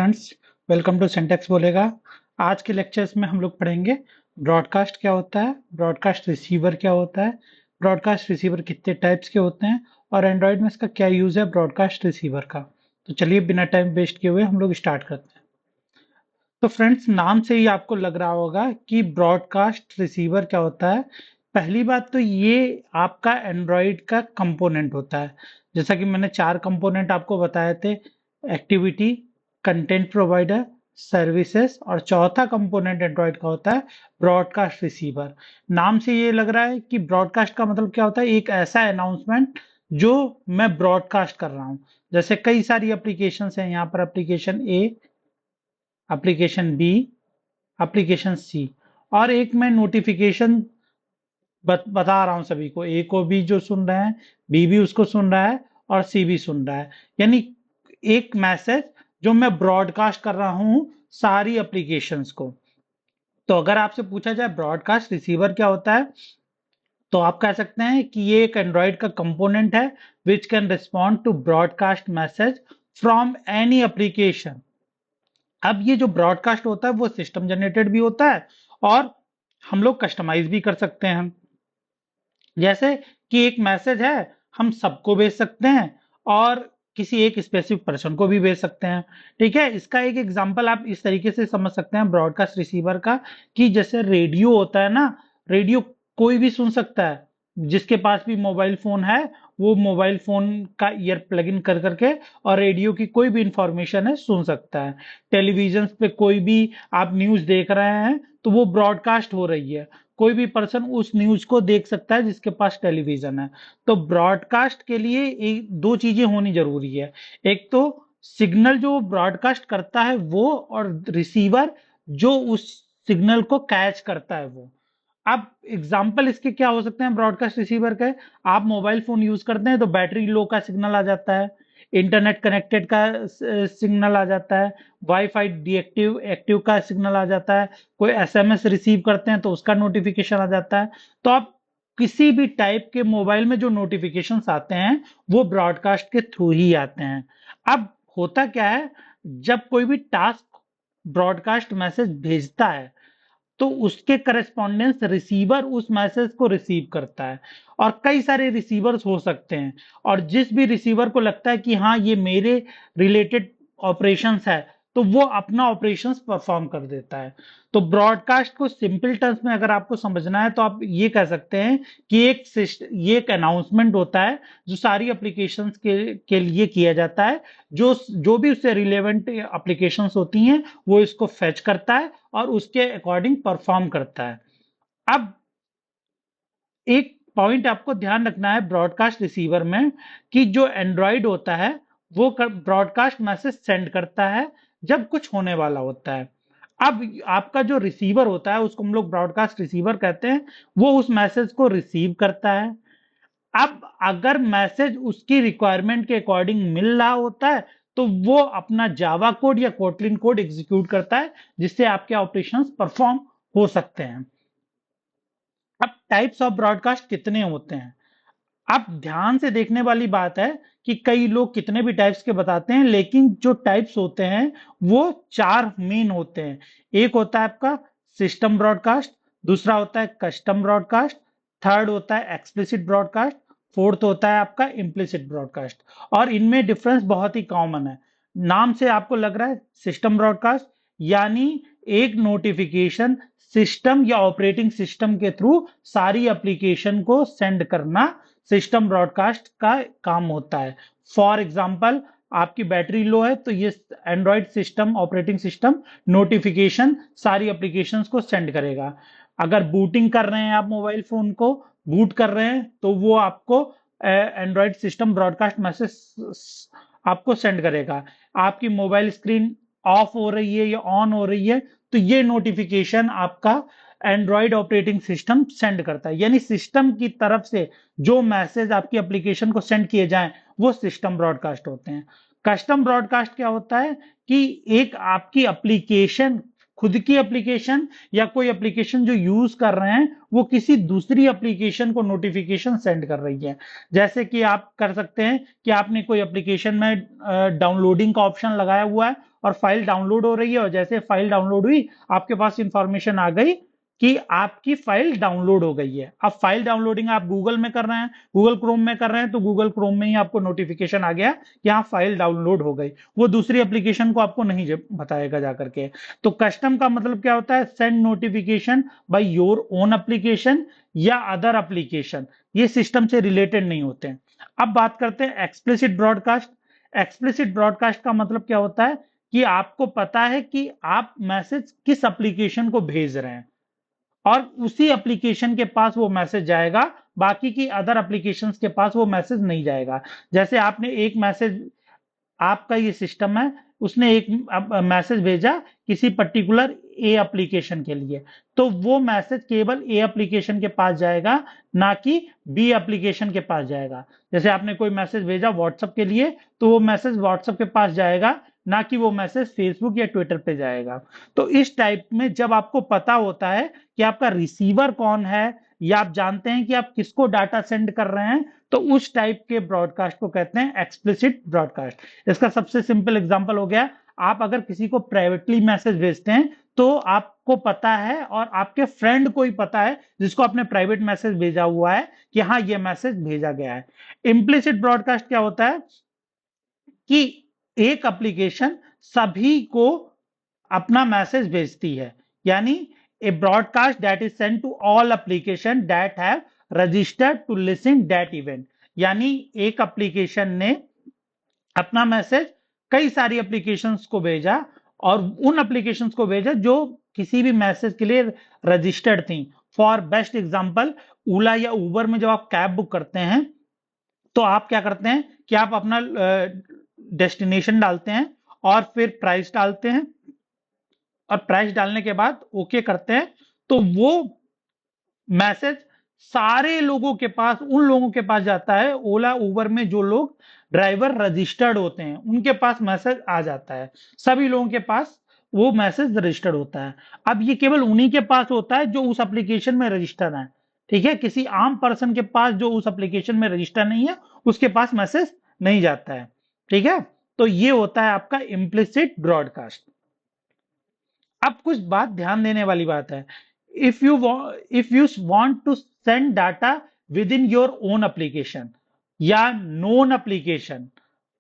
Friends, welcome to syntax बोलेगा। आज के लेक्चर्स में हम लोग पढ़ेंगे ब्रॉडकास्ट क्या होता है, ब्रॉडकास्ट रिसीवर क्या होता है, ब्रॉडकास्ट रिसीवर कितने टाइप्स के होते हैं और एंड्रॉयड में इसका क्या यूज है ब्रॉडकास्ट रिसीवर का। तो चलिए बिना टाइम वेस्ट किए हुए हम लोग स्टार्ट करते हैं। तो फ्रेंड्स, नाम से ही आपको लग रहा होगा कि ब्रॉडकास्ट रिसीवर क्या होता है। पहली बात तो ये आपका एंड्रॉयड का कंपोनेंट होता है। जैसा कि मैंने 4 कंपोनेंट आपको बताए थे: एक्टिविटी, कंटेंट प्रोवाइडर, सर्विसेज और चौथा कंपोनेंट एंड्रॉयड का होता है ब्रॉडकास्ट रिसीवर। नाम से ये लग रहा है कि ब्रॉडकास्ट का मतलब क्या होता है, एक ऐसा अनाउंसमेंट जो मैं ब्रॉडकास्ट कर रहा हूँ। जैसे कई सारी एप्लीकेशंस हैं, यहाँ पर एप्लीकेशन ए, एप्लीकेशन बी, एप्लीकेशन सी, और एक मैं नोटिफिकेशन बता रहा हूं सभी को। ए को भी जो सुन रहे हैं, बी भी उसको सुन रहा है और सी भी सुन रहा है। यानी एक मैसेज जो मैं ब्रॉडकास्ट कर रहा हूं सारी एप्लीकेशंस को। तो अगर आपसे पूछा जाए ब्रॉडकास्ट रिसीवर क्या होता है, तो आप कह सकते हैं कि ये एक एंड्रॉयड का कंपोनेंट है which can respond to broadcast message from any application. अब ये जो ब्रॉडकास्ट होता है वो सिस्टम जनरेटेड भी होता है और हम लोग कस्टमाइज भी कर सकते हैं। जैसे कि एक मैसेज है, हम सबको भेज सकते हैं और किसी एक स्पेसिफिक पर्सन को भी भेज सकते हैं। ठीक है, इसका एक एग्जांपल आप इस तरीके से समझ सकते हैं ब्रॉडकास्ट रिसीवर का, कि जैसे रेडियो होता है ना, रेडियो कोई भी सुन सकता है। जिसके पास भी मोबाइल फोन है वो मोबाइल फोन का ईयर प्लग इन कर करके और रेडियो की कोई भी इंफॉर्मेशन है सुन सकता है। टेलीविजन पे कोई भी आप न्यूज देख रहे हैं तो वो ब्रॉडकास्ट हो रही है, कोई भी पर्सन उस न्यूज को देख सकता है जिसके पास टेलीविजन है। तो ब्रॉडकास्ट के लिए एक दो चीजें होनी जरूरी है। एक तो सिग्नल जो ब्रॉडकास्ट करता है वो, और रिसीवर जो उस सिग्नल को कैच करता है वो। अब एग्जाम्पल इसके क्या हो सकते हैं ब्रॉडकास्ट रिसीवर के? आप मोबाइल फोन यूज करते हैं तो बैटरी लो का सिग्नल आ जाता है, इंटरनेट कनेक्टेड का सिग्नल आ जाता है, वाईफाई डीएक्टिव एक्टिव का सिग्नल आ जाता है, कोई एसएमएस रिसीव करते हैं तो उसका नोटिफिकेशन आ जाता है। तो आप किसी भी टाइप के मोबाइल में जो नोटिफिकेशंस आते हैं वो ब्रॉडकास्ट के थ्रू ही आते हैं। अब होता क्या है, जब कोई भी टास्क ब्रॉडकास्ट मैसेज भेजता है तो उसके करस्पॉन्डेंस रिसीवर उस मैसेज को रिसीव करता है। और कई सारे रिसीवर्स हो सकते हैं, और जिस भी रिसीवर को लगता है कि हाँ ये मेरे रिलेटेड ऑपरेशंस है तो वो अपना ऑपरेशंस परफॉर्म कर देता है। तो ब्रॉडकास्ट को सिंपल टर्म्स में अगर आपको समझना है तो आप ये कह सकते हैं कि ये एक अनाउंसमेंट होता है जो सारी एप्लीकेशंस के लिए किया जाता है। जो जो भी उससे रिलेवेंट एप्लीकेशंस होती हैं वो इसको फेच करता है और उसके अकॉर्डिंग परफॉर्म करता है। अब एक पॉइंट आपको ध्यान रखना है ब्रॉडकास्ट रिसीवर में, कि जो एंड्रॉयड होता है वो ब्रॉडकास्ट मैसेज सेंड करता है जब कुछ होने वाला होता है। अब आपका जो रिसीवर होता है उसको हम लोग ब्रॉडकास्ट रिसीवर कहते हैं, वो उस मैसेज को रिसीव करता है। अब अगर मैसेज उसकी रिक्वायरमेंट के अकॉर्डिंग मिल रहा होता है तो वो अपना जावा कोड या कोटलिन कोड एग्जीक्यूट करता है, जिससे आपके ऑपरेशंस परफॉर्म हो सकते हैं। अब टाइप्स ऑफ ब्रॉडकास्ट कितने होते हैं? आप ध्यान से देखने वाली बात है कि कई लोग कितने भी टाइप्स के बताते हैं, लेकिन जो टाइप्स होते हैं वो 4 मेन होते हैं। एक होता है आपका सिस्टम ब्रॉडकास्ट, दूसरा होता है कस्टम ब्रॉडकास्ट, थर्ड होता है एक्सप्लिसिट ब्रॉडकास्ट, फोर्थ होता है आपका इम्प्लिसिट ब्रॉडकास्ट। और इनमें डिफरेंस बहुत ही कॉमन है। नाम से आपको लग रहा है सिस्टम ब्रॉडकास्ट यानी एक नोटिफिकेशन सिस्टम या ऑपरेटिंग सिस्टम के थ्रू सारी एप्लीकेशन को सेंड करना सिस्टम ब्रॉडकास्ट का काम होता है। फॉर एग्जाम्पल, आपकी बैटरी लो है तो ये Android system operating system notification सारी एप्लीकेशंस को सेंड करेगा। अगर बूटिंग कर रहे हैं आप मोबाइल फोन को बूट कर रहे हैं तो वो आपको एंड्रॉयड सिस्टम ब्रॉडकास्ट मैसेज आपको सेंड करेगा। आपकी मोबाइल स्क्रीन ऑफ हो रही है या ऑन हो रही है तो ये नोटिफिकेशन आपका एंड्रॉयड ऑपरेटिंग सिस्टम सेंड करता है। यानी सिस्टम की तरफ से जो मैसेज आपकी एप्लीकेशन को सेंड किए जाएं वो सिस्टम ब्रॉडकास्ट होते हैं। कस्टम ब्रॉडकास्ट क्या होता है कि एक आपकी एप्लीकेशन, खुद की एप्लीकेशन या कोई एप्लीकेशन जो यूज कर रहे हैं वो किसी दूसरी एप्लीकेशन को नोटिफिकेशन सेंड कर रही है। जैसे कि आप कर सकते हैं कि आपने कोई एप्लीकेशन में डाउनलोडिंग का ऑप्शन लगाया हुआ है और फाइल डाउनलोड हो रही है, और जैसे फाइल डाउनलोड हुई आपके पास इंफॉर्मेशन आ गई कि आपकी फाइल डाउनलोड हो गई है। अब फाइल डाउनलोडिंग आप गूगल में कर रहे हैं, गूगल क्रोम में कर रहे हैं, तो गूगल क्रोम में ही आपको नोटिफिकेशन आ गया कि हाँ फाइल डाउनलोड हो गई, वो दूसरी एप्लीकेशन को आपको नहीं बताएगा जाकर के। तो कस्टम का मतलब क्या होता है, send notification by your own application या अदर एप्लीकेशन, ये सिस्टम से रिलेटेड नहीं होते हैं। अब बात करते हैं एक्सप्लिसिट ब्रॉडकास्ट। एक्सप्लिसिट ब्रॉडकास्ट का मतलब क्या होता है कि आपको पता है कि आप मैसेज किस एप्लीकेशन को भेज रहे हैं और उसी एप्लीकेशन के पास वो मैसेज जाएगा, बाकी की अदर एप्लीकेशंस के पास वो मैसेज नहीं जाएगा। जैसे आपने एक मैसेज, आपका ये सिस्टम है, उसने एक मैसेज भेजा किसी पर्टिकुलर ए एप्लीकेशन के लिए, तो वो मैसेज केवल ए एप्लीकेशन के पास जाएगा, ना कि बी एप्लीकेशन के पास जाएगा। जैसे आपने कोई मैसेज भेजा व्हाट्सएप के लिए, तो वो मैसेज व्हाट्सएप के पास जाएगा, ना कि वो मैसेज फेसबुक या ट्विटर पे जाएगा। तो इस टाइप में जब आपको पता होता है कि आपका रिसीवर कौन है, या आप जानते हैं कि आप किसको डाटा सेंड कर रहे हैं, तो उस टाइप के ब्रॉडकास्ट को कहते हैं एक्सप्लिसिट ब्रॉडकास्ट। इसका सबसे सिंपल एग्जांपल हो गया, आप अगर किसी को प्राइवेटली मैसेज भेजते हैं तो आपको पता है और आपके फ्रेंड को ही पता है जिसको आपने प्राइवेट मैसेज भेजा हुआ है कि हाँ ये मैसेज भेजा गया है। इम्प्लिसिट ब्रॉडकास्ट क्या होता है कि एक एप्लीकेशन सभी को अपना मैसेज भेजती है, यानी a broadcast that is send to all application that have registered to listen that event. यानी एक एप्लीकेशन ने अपना मैसेज कई सारी एप्लीकेशंस को भेजा, और उन एप्लीकेशंस को भेजा जो किसी भी मैसेज के लिए रजिस्टर्ड थी। फॉर बेस्ट एग्जांपल, ओला या उबर में जब आप कैब बुक करते हैं तो आप क्या करते हैं कि आप अपना डेस्टिनेशन डालते हैं और फिर प्राइस डालते हैं, और प्राइस डालने के बाद ओके करते हैं, तो वो मैसेज सारे लोगों के पास, उन लोगों के पास जाता है, ओला उबर में जो लोग ड्राइवर रजिस्टर्ड होते हैं उनके पास मैसेज आ जाता है, सभी लोगों के पास वो मैसेज रजिस्टर्ड होता है। अब ये केवल उन्हीं के पास होता है जो उस एप्लीकेशन में रजिस्टर है, ठीक है, किसी आम पर्सन के पास जो उस एप्लीकेशन में रजिस्टर नहीं है उसके पास मैसेज नहीं जाता है, ठीक है। तो ये होता है आपका इम्प्लिसिट ब्रॉडकास्ट। अब कुछ बात ध्यान देने वाली बात है, if you want to send data within your own application या नोन एप्लीकेशन,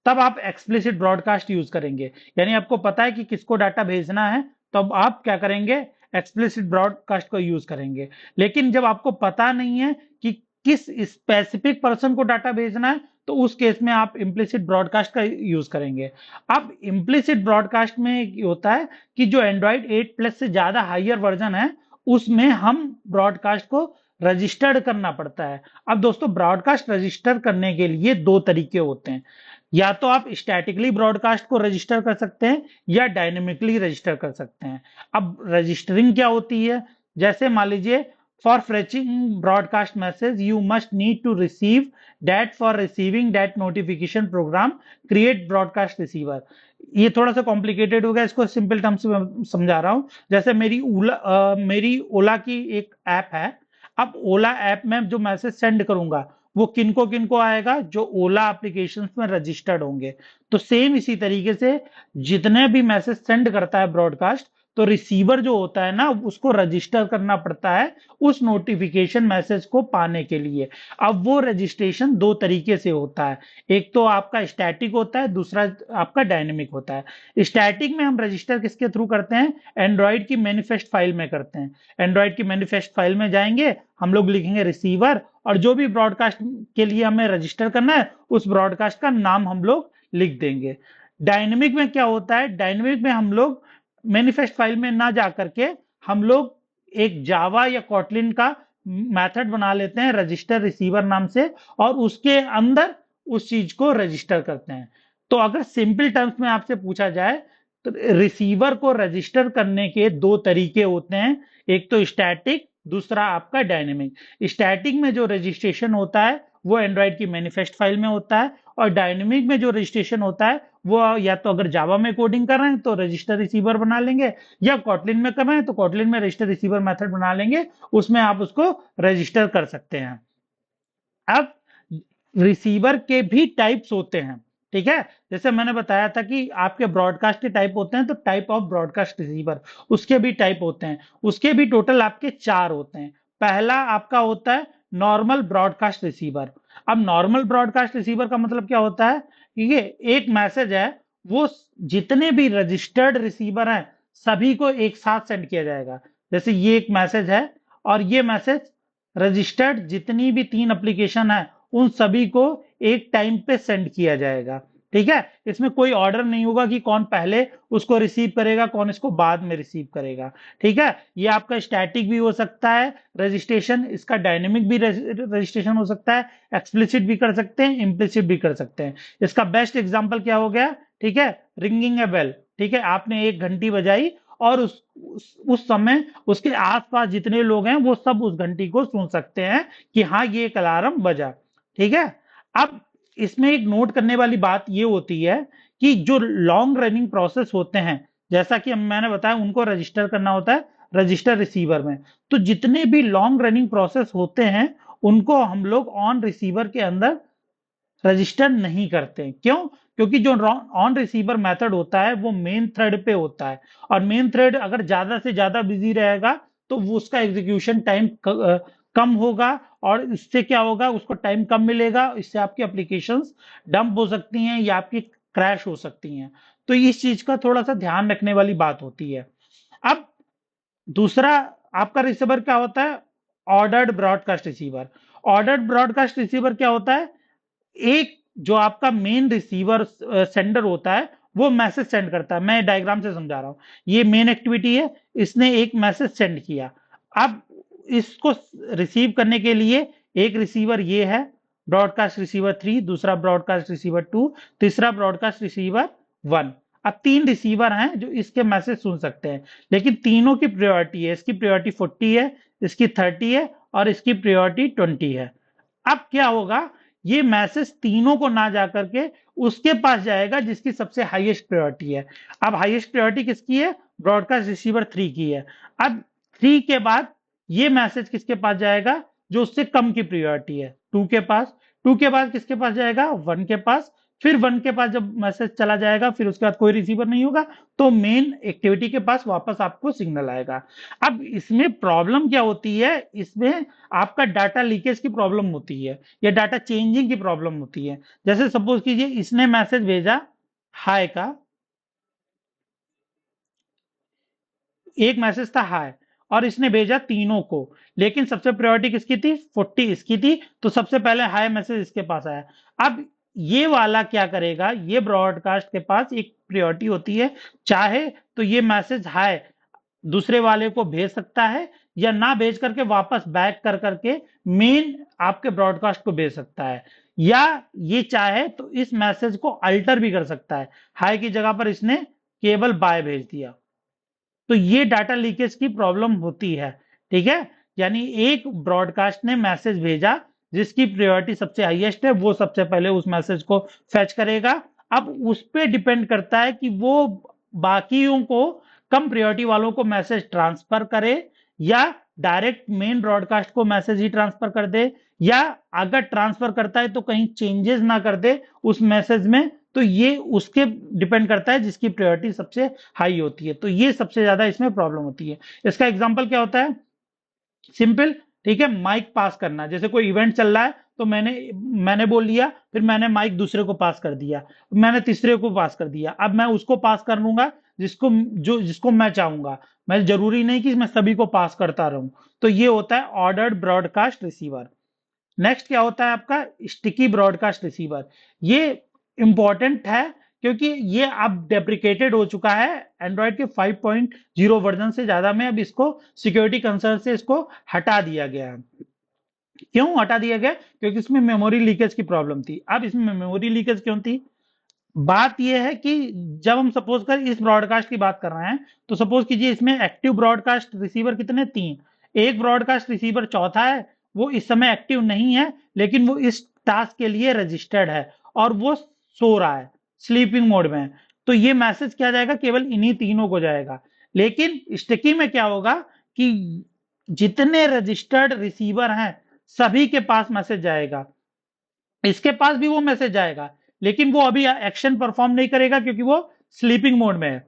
तब आप एक्सप्लिसिट ब्रॉडकास्ट यूज करेंगे। यानी आपको पता है कि किसको डाटा भेजना है, तब आप क्या करेंगे, एक्सप्लिसिट ब्रॉडकास्ट को यूज करेंगे। लेकिन जब आपको पता नहीं है कि किस स्पेसिफिक पर्सन को डाटा भेजना है, तो उस केस में आप इम्प्लिसिट ब्रॉडकास्ट का यूज करेंगे। अब इम्प्लिसिट ब्रॉडकास्ट में ये होता है कि जो एंड्रॉइड 8 प्लस से ज्यादा हायर वर्जन है उसमें हम ब्रॉडकास्ट को रजिस्टर्ड करना पड़ता है। अब दोस्तों ब्रॉडकास्ट रजिस्टर करने के लिए दो तरीके होते हैं, या तो आप स्टैटिकली ब्रॉडकास्ट को रजिस्टर कर सकते हैं या डायनेमिकली रजिस्टर कर सकते हैं। अब रजिस्टरिंग क्या होती है, जैसे मान लीजिए for fetching broadcast message you must need to receive that, for receiving that notification program create broadcast receiver. ये थोड़ा सा कॉम्प्लिकेटेड हो गया, इसको सिंपल टर्म्स में समझा रहा हूं। जैसे मेरी ओला की एक ऐप है, अब ओला ऐप में जो मैसेज सेंड करूंगा वो किनको किनको आएगा, जो ओला एप्लीकेशन में रजिस्टर्ड होंगे। तो सेम इसी तरीके से जितने भी मैसेज सेंड करता है ब्रॉडकास्ट, तो रिसीवर जो होता है ना उसको रजिस्टर करना पड़ता है उस नोटिफिकेशन मैसेज को पाने के लिए। अब वो रजिस्ट्रेशन दो तरीके से होता है, एक तो आपका स्टैटिक होता है, दूसरा आपका डायनेमिक होता है। स्टैटिक में हम रजिस्टर किसके थ्रू करते हैं, एंड्रॉइड की मैनिफेस्ट फाइल में करते हैं। एंड्रॉइड की मैनिफेस्ट फाइल में जाएंगे, हम लोग लिखेंगे रिसीवर, और जो भी ब्रॉडकास्ट के लिए हमें रजिस्टर करना है उस ब्रॉडकास्ट का नाम हम लोग लिख देंगे। डायनेमिक में क्या होता है, डायनेमिक में हम लोग मैनिफेस्ट फाइल में ना जा करके हम लोग एक जावा या कॉटलिन का मेथड बना लेते हैं रजिस्टर रिसीवर नाम से, और उसके अंदर उस चीज को रजिस्टर करते हैं। तो अगर सिंपल टर्म्स में आपसे पूछा जाए तो रिसीवर को रजिस्टर करने के दो तरीके होते हैं, एक तो स्टैटिक, दूसरा आपका डायनेमिक। स्टैटिक में जो रजिस्ट्रेशन होता है वो एंड्रॉइड की मैनिफेस्ट फाइल में होता है, और डायनेमिक में जो रजिस्ट्रेशन होता है वो या तो अगर जावा में कोडिंग कर रहे हैं तो रजिस्टर रिसीवर बना लेंगे, या कॉटलिन में कर रहे हैं तो कॉटलिन में रजिस्टर रिसीवर मेथड बना लेंगे, उसमें आप उसको रजिस्टर कर सकते हैं। अब रिसीवर के भी टाइप्स होते हैं, ठीक है। जैसे मैंने बताया था कि आपके ब्रॉडकास्ट के टाइप होते हैं, तो टाइप ऑफ ब्रॉडकास्ट रिसीवर, उसके भी टाइप होते हैं, उसके भी टोटल आपके 4 होते हैं। पहला आपका होता है नॉर्मल ब्रॉडकास्ट रिसीवर। अब नॉर्मल ब्रॉडकास्ट रिसीवर का मतलब क्या होता है, कि ये एक मैसेज है, वो जितने भी रजिस्टर्ड रिसीवर हैं सभी को एक साथ सेंड किया जाएगा। जैसे ये एक मैसेज है, और ये मैसेज रजिस्टर्ड जितनी भी 3 एप्लीकेशन है उन सभी को एक टाइम पे सेंड किया जाएगा। ठीक है, इसमें कोई ऑर्डर नहीं होगा कि कौन पहले उसको रिसीव करेगा, कौन इसको बाद में रिसीव करेगा। ठीक है, ये आपका स्टैटिक भी हो सकता है रजिस्ट्रेशन, इसका डायनेमिक भी रजिस्ट्रेशन हो सकता है, एक्सप्लिसिट भी कर सकते हैं, इम्प्लिसिट भी कर सकते हैं। इसका बेस्ट एग्जांपल क्या हो गया, ठीक है, रिंगिंग ए बेल। ठीक है, आपने एक घंटी बजाई और उस समय उसके आसपास जितने लोग हैं वो सब उस घंटी को सुन सकते हैं कि हाँ ये एक अलार्म बजा। ठीक है, अब इसमें एक नोट करने वाली बात ये होती है कि जो लॉन्ग रनिंग प्रोसेस होते हैं, जैसा कि मैंने बताया, उनको रजिस्टर करना होता है रजिस्टर रिसीवर में। तो जितने भी लॉन्ग रनिंग प्रोसेस होते हैं उनको हम लोग ऑन रिसीवर के अंदर रजिस्टर नहीं करते। क्यों? क्योंकि जो ऑन रिसीवर मेथड होता है वो मेन थ्रेड पे होता है, और मेन थ्रेड अगर ज्यादा से ज्यादा बिजी रहेगा तो वो उसका एग्जीक्यूशन टाइम कम होगा, और इससे क्या होगा, उसको टाइम कम मिलेगा, इससे आपकी एप्लीकेशंस डंप हो सकती हैं या आपकी क्रैश हो सकती हैं। तो इस चीज का थोड़ा सा ध्यान रखने वाली बात होती है। अब दूसरा आपका रिसीवर क्या होता है, ordered broadcast receiver. Ordered broadcast receiver क्या होता है, एक जो आपका मेन रिसीवर सेंडर होता है वो मैसेज सेंड करता है। मैं डायग्राम से समझा रहा हूं, ये मेन एक्टिविटी है, इसने एक मैसेज सेंड किया। अब इसको रिसीव करने के लिए एक रिसीवर ये है, ब्रॉडकास्ट रिसीवर 3, दूसरा ब्रॉडकास्ट रिसीवर 2, तीसरा ब्रॉडकास्ट रिसीवर 1। अब 3 रिसीवर हैं जो इसके मैसेज सुन सकते हैं, लेकिन तीनों की प्रायोरिटी है, इसकी प्रायोरिटी 40 है, इसकी 30 है, और इसकी प्रायोरिटी 20 है। अब क्या होगा, ये मैसेज तीनों को ना जा करके उसके पास जाएगा जिसकी सबसे हाईएस्ट प्रायोरिटी है। अब हाईएस्ट प्रायोरिटी किसकी है, ब्रॉडकास्ट रिसीवर 3 की है। अब 3 के बाद ये मैसेज किसके पास जाएगा, जो उससे कम की प्रायोरिटी है, 2 के पास। 2 के बाद किसके पास जाएगा, 1 के पास। फिर 1 के पास जब मैसेज चला जाएगा, फिर उसके बाद कोई रिसीवर नहीं होगा, तो मेन एक्टिविटी के पास वापस आपको सिग्नल आएगा। अब इसमें प्रॉब्लम क्या होती है, इसमें आपका डाटा लीकेज की प्रॉब्लम होती है, या डाटा चेंजिंग की प्रॉब्लम होती है। जैसे सपोज कीजिए इसने मैसेज भेजा हाय का, एक मैसेज था हाय, और इसने भेजा तीनों को, लेकिन सबसे प्रायोरिटी किसकी थी, 40 इसकी थी, तो सबसे पहले हाय मैसेज इसके पास आया। अब ये वाला क्या करेगा, ये ब्रॉडकास्ट के पास एक प्रायोरिटी होती है, चाहे तो ये मैसेज हाय दूसरे वाले को भेज सकता है, या ना भेज करके वापस बैक कर करके मेन आपके ब्रॉडकास्ट को भेज सकता है, या ये चाहे तो इस मैसेज को अल्टर भी कर सकता है, हाय की जगह पर इसने केवल बाय भेज दिया। तो ये डाटा लीकेज की प्रॉब्लम होती है। ठीक है, यानी एक ब्रॉडकास्ट ने मैसेज भेजा, जिसकी प्रायोरिटी सबसे हाईएस्ट है वो सबसे पहले उस मैसेज को फेच करेगा। अब उस पर डिपेंड करता है कि वो बाकियों को, कम प्रायोरिटी वालों को मैसेज ट्रांसफर करे, या डायरेक्ट मेन ब्रॉडकास्ट को मैसेज ही ट्रांसफर कर दे, या अगर ट्रांसफर करता है तो कहीं चेंजेस ना कर दे उस मैसेज में। तो ये उसके डिपेंड करता है जिसकी प्रायोरिटी सबसे हाई होती है। तो ये सबसे ज्यादा इसमें प्रॉब्लम होती है। इसका एग्जांपल क्या होता है, सिंपल, ठीक है, माइक पास करना। जैसे कोई इवेंट चल रहा है, तो मैंने बोल दिया, फिर मैंने माइक दूसरे को पास कर दिया, मैंने तीसरे को पास कर दिया। अब मैं उसको पास कर लूंगा जिसको मैं चाहूंगा, मैं जरूरी नहीं कि मैं सभी को पास करता रहूं। तो ये होता है ऑर्डर्ड ब्रॉडकास्ट रिसीवर। नेक्स्ट क्या होता है आपका, स्टिकी ब्रॉडकास्ट रिसीवर। ये इंपॉर्टेंट है क्योंकि ये अब डेप्रिकेटेड हो चुका है एंड्रॉयड के 5.0 वर्जन से ज्यादा में। अब इसको सिक्योरिटी कंसर्न से इसको हटा दिया गया है। क्यों हटा दिया गया, क्योंकि इसमें मेमोरी लीकेज की प्रॉब्लम थी। अब इसमें मेमोरी लीकेज क्यों थी, बात यह है कि जब हम सपोज कर इस ब्रॉडकास्ट की बात कर रहे हैं, तो सपोज कीजिए इसमें एक्टिव ब्रॉडकास्ट रिसीवर कितने, 3। एक ब्रॉडकास्ट रिसीवर चौथा है, वो इस समय एक्टिव नहीं है, लेकिन वो इस टास्क के लिए रजिस्टर्ड है, और वो सो रहा है, स्लीपिंग मोड में है। तो ये मैसेज क्या जाएगा, केवल इन्हीं तीनों को जाएगा। लेकिन स्टिकी में क्या होगा कि जितने रजिस्टर्ड रिसीवर हैं सभी के पास मैसेज जाएगा, इसके पास भी वो मैसेज जाएगा, लेकिन वो अभी एक्शन परफॉर्म नहीं करेगा क्योंकि वो स्लीपिंग मोड में है।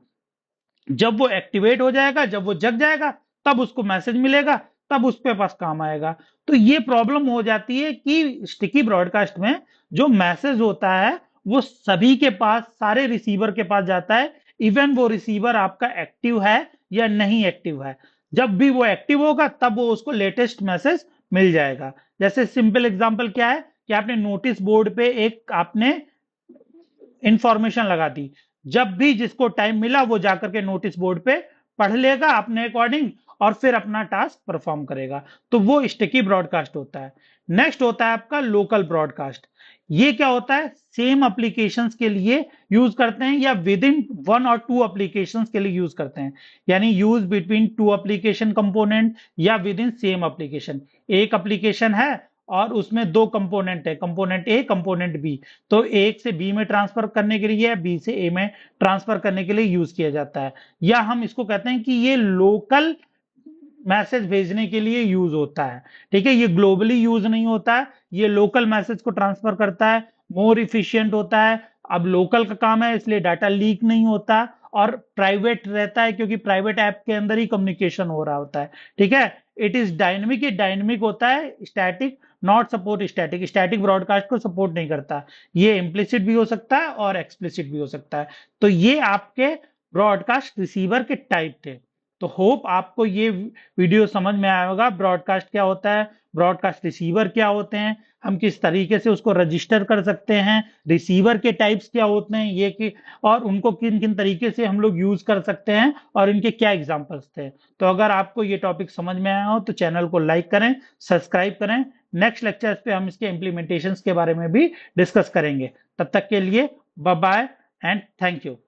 जब वो एक्टिवेट हो जाएगा, जब वो जग जाएगा, तब उसको मैसेज मिलेगा, तब उसके पास काम आएगा। तो ये प्रॉब्लम हो जाती है कि स्टिकी ब्रॉडकास्ट में जो मैसेज होता है वो सभी के पास, सारे रिसीवर के पास जाता है, इवन वो रिसीवर आपका एक्टिव है या नहीं एक्टिव है। जब भी वो एक्टिव होगा तब वो उसको लेटेस्ट मैसेज मिल जाएगा। जैसे सिंपल एग्जांपल क्या है कि आपने नोटिस बोर्ड पे एक आपने इंफॉर्मेशन लगा दी, जब भी जिसको टाइम मिला वो जाकर के नोटिस बोर्ड पे पढ़ लेगा अपने अकॉर्डिंग और फिर अपना टास्क परफॉर्म करेगा। तो वो स्टिकी ब्रॉडकास्ट होता है। नेक्स्ट होता है आपका लोकल ब्रॉडकास्ट। ये क्या होता है, सेम एप्लीकेशंस के लिए यूज करते हैं या विद इन वन और टू एप्लीकेशंस के लिए यूज करते हैं, यानी use between two application component या विद इन सेम एप्लीकेशन। एक एप्लीकेशन है और उसमें दो कंपोनेंट है, कंपोनेंट ए कंपोनेंट बी, तो एक से बी में ट्रांसफर करने के लिए, बी से ए में ट्रांसफर करने के लिए यूज किया जाता है। या हम इसको कहते हैं कि ये लोकल मैसेज भेजने के लिए यूज होता है। ठीक है, ये ग्लोबली यूज नहीं होता है, ये लोकल मैसेज को ट्रांसफर करता है, मोर इफिशियंट होता है। अब लोकल का काम है इसलिए डाटा लीक नहीं होता और प्राइवेट रहता है क्योंकि प्राइवेट ऐप के अंदर ही कम्युनिकेशन हो रहा होता है। ठीक है, इट इज डायनेमिक, ये डायनेमिक होता है, static not support static, static broadcast को सपोर्ट नहीं करता। ये इम्प्लिसिट भी हो सकता है और एक्सप्लिसिट भी हो सकता है। तो ये आपके ब्रॉडकास्ट रिसीवर के टाइप थे। तो होप आपको ये वीडियो समझ में आया होगा, ब्रॉडकास्ट क्या होता है, ब्रॉडकास्ट रिसीवर क्या होते हैं, हम किस तरीके से उसको रजिस्टर कर सकते हैं, रिसीवर के टाइप्स क्या होते हैं ये कि, और उनको किन किन तरीके से हम लोग यूज कर सकते हैं और इनके क्या एग्जांपल्स थे। तो अगर आपको ये टॉपिक समझ में आया हो तो चैनल को लाइक करें, सब्सक्राइब करें। नेक्स्ट लेक्चर्स पे हम इसके इम्प्लीमेंटेशंस के बारे में भी डिस्कस करेंगे। तब तक के लिए bye bye and thank you.